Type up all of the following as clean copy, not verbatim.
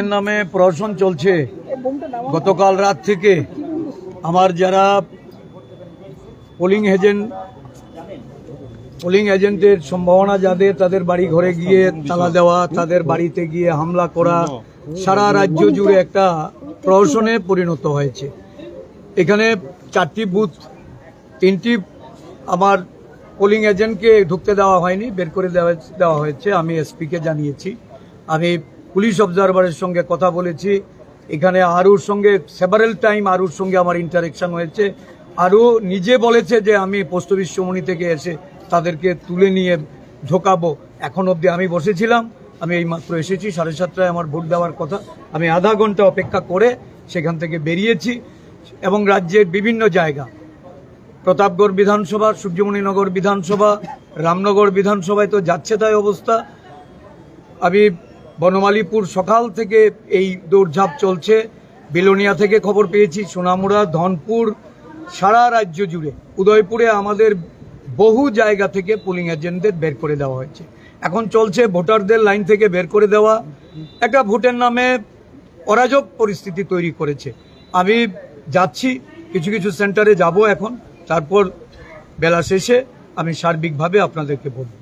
ভোটের নামে প্রহসন চলছে। গতকাল রাত থেকে আমার যারা পোলিং এজেন্টের সম্ভাবনা যাদের, তাদের বাড়ি ঘরে গিয়ে তালা দেওয়া, তাদের বাড়িতে গিয়ে হামলা করা, সারা রাজ্য জুড়ে একটা প্রহসনে পরিণত হয়েছে। এখানে 4টি বুথ, 3টি আমার পোলিং এজেন্টকে ঢুকতে দেওয়া হয়নি, বের করে দেওয়া হয়েছে। আমি এসপিকে জানিয়েছি। আমি পুলিশ অবজারভারের সঙ্গে কথা বলেছি। এখানে আরুর সঙ্গে সেভারেল টাইম আরুর সঙ্গে আমার ইন্টারেকশন হয়েছে। আরু নিজে বলেছে যে আমি পোস্ট অফিস চৌমুহনী থেকে এসে তাদেরকে তুলে নিয়ে ঢোকাবো। এখন অবধি আমি বসেছিলাম, আমি এইমাত্র এসেছি, 7:30টায় আমার ভোট দেওয়ার কথা। আমি আধা ঘন্টা অপেক্ষা করে সেখান থেকে বেরিয়েছি এবং রাজ্যের বিভিন্ন জায়গা, প্রতাপগড় বিধানসভা, সূর্যমণিনগর বিধানসভা, রামনগর বিধানসভায় তো যাচ্ছে তাই অবস্থা। আমি বনমালীপুর সকাল থেকে এই দৌড়ঝাঁপ চলছে। বিলোনিয়া থেকে খবর পেয়েছি, সোনামুড়া, ধনপুর, সারা রাজ্য জুড়ে, উদয়পুরে আমাদের বহু জায়গা থেকে পোলিং এজেন্টদের বের করে দেওয়া হয়েছে। এখন চলছে ভোটারদের লাইন থেকে বের করে দেওয়া। একটা ভোটের নামে অরাজক পরিস্থিতি তৈরি করেছে। আমি যাচ্ছি, কিছু কিছু সেন্টারে যাব এখন, তারপর বেলা শেষে আমি সার্বিকভাবে আপনাদেরকে বলব।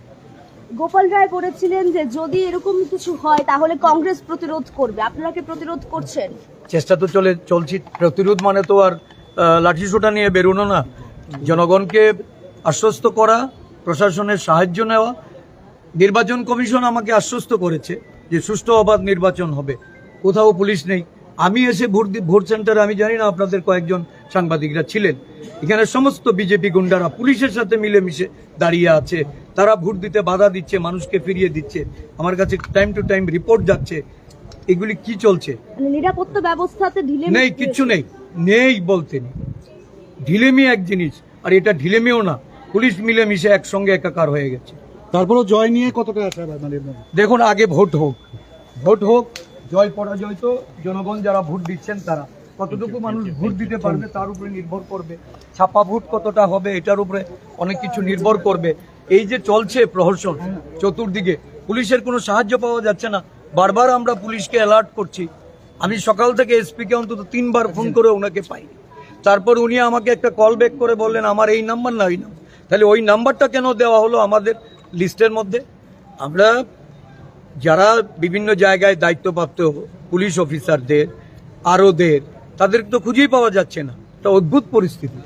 গোপাল রায় বলেছিলেন যে যদি এরকম কিছু হয় তাহলে কংগ্রেস প্রতিরোধ করবে, আপনারা কি প্রতিরোধ করছেন? চেষ্টা তো চলছি। প্রতিরোধ মানে তো আর লাঠিসোঁটা নিয়ে বেরোনো না। জনগণকে আশ্বস্ত করা, প্রশাসনের সাহায্য নেওয়া। নির্বাচন কমিশন আমাকে আশ্বস্ত করেছে যে সুষ্ঠু অবাধ নির্বাচন হবে। কোথাও পুলিশ নেই। আমি এসে ভোট সেন্টারে, আমি জানি না আপনাদের কয়েকজন সাংবাদিকরা ছিলেন, এখানে সমস্ত বিজেপি গুন্ডারা পুলিশের সাথে মিলেমিশে দাঁড়িয়ে আছে। তারা ভোট দিতে বাধা দিচ্ছে, মানুষকে ফিরিয়ে দিচ্ছে। আমার কাছে টাইম টু টাইম রিপোর্ট যাচ্ছে। এগুলি কি চলছে? নিরাপত্তা ব্যবস্থাতে ঢিলে নেই, কিচ্ছু নেই বলতে নেই। ঢিলেমি এক জিনিস, আর এটা ঢিলেমিও না। পুলিশ মিলেমিশে একসঙ্গে একাকার হয়ে গেছে। তারপরও জয় নিয়ে কতটা আশা? দেখুন, আগে ভোট হোক। জয় পরাজয় তো জনগণ যারা ভোট দিচ্ছেন তারা, কতটুকু মানুষ ভোট দিতে পারবে তার উপরে নির্ভর করবে। ছাপা ভোট কতটা হবে এটার উপরে অনেক কিছু নির্ভর করবে। এই যে চলছে প্রহসন চতুর্দিকে, পুলিশের কোনো সাহায্য পাওয়া যাচ্ছে না। বারবার আমরা পুলিশকে অ্যালার্ট করছি। আমি সকাল থেকে এসপিকে অন্তত 3বার ফোন করে ওনাকে পাইনি। তারপর উনি আমাকে একটা কল ব্যাক করে বললেন আমার এই নাম্বার না ওই নাম্বার। তাহলে ওই নাম্বারটা কেন দেওয়া হলো আমাদের লিস্টের মধ্যে? আমরা যারা বিভিন্ন জায়গায় দায়িত্বপ্রাপ্ত পুলিশ অফিসারদের, আরোদের, তাদের তো খুঁজেই পাওয়া যাচ্ছে না। এটা অদ্ভুত পরিস্থিতি।